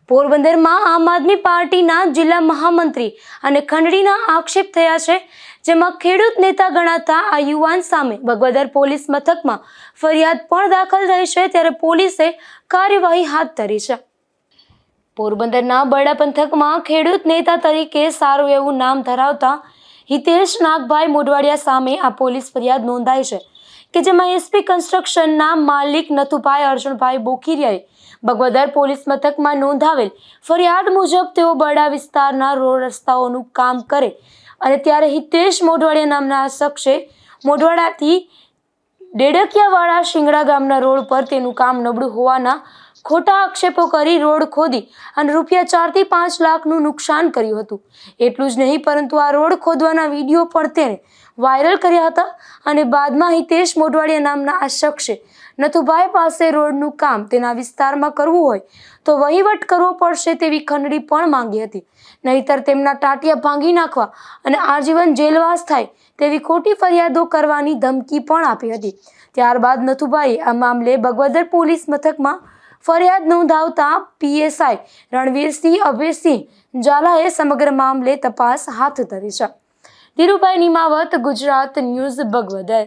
પોરબંદરમાં આમ આદમી પાર્ટીના જિલ્લા મહામંત્રી અને ખંડણીના આક્ષેપ થયા છે, જેમાં ખેડૂત નેતા ગણાતા આ યુવાન સામે બગવદર પોલીસ મથકમાં ફરિયાદ પણ દાખલ થઈ છે, ત્યારે પોલીસે કાર્યવાહી હાથ ધરી છે. પોરબંદરના બરડા પંથકમાં ખેડૂત નેતા તરીકે સારું એવું નામ ધરાવતા હિતેશ નાગભાઈ મોઢવાડિયા સામે આ પોલીસ ફરિયાદ નોંધાઈ છે, કે જેમાં એસપી કન્સ્ટ્રક્શનના માલિક નથુભાઈ અર્જુનભાઈ બોકીરિયાએ બગવદર પોલીસ મથકમાં નોંધાવેલ ફરિયાદ મુજબ તેઓ બરડા વિસ્તારના રોડ રસ્તાઓનું કામ કરે અને ત્યારે હિતેશ મોઢવાડિયા નામના શખ્સે મોઢવાડાથી ડેડકિયાવાડા શિંગડા ગામના રોડ પર તેનું કામ નબળું હોવાના ખોટા આક્ષેપો કરી રોડ ખોદી અને રૂપિયા 4 થી 5 લાખનું નુકસાન કર્યું હતું. એટલું જ નહીં, પરંતુ આ રોડ ખોદવાના વિડીયો પણ તેણે વાયરલ કર્યા હતા અને બાદમાં હિતેશ મોઢવાડિયા નામના આ શખ્સે નથુભાઈ પાસે રોડનું કામ તેના વિસ્તારમાં કરવું હોય તો વહીવટ કરવો પડશે તેવી ખંડણી પણ માંગી હતી, નહીતર તેમના ટાટિયા ભાંગી નાખવા અને આજીવન જેલવાસ થાય તેવી ખોટી ફરિયાદો કરવાની ધમકી પણ આપી હતી. ત્યારબાદ નથુભાઈએ આ મામલે બગવદર પોલીસ મથકમાં ફરિયાદ નોંધાવતા પીએસઆઈ રણવીરસિંહ અભયસિંહ ઝાલાએ સમગ્ર મામલે તપાસ હાથ ધરી છે. ધીરુભાઈ નિમાવત, ગુજરાત ન્યૂઝ, બગવદર.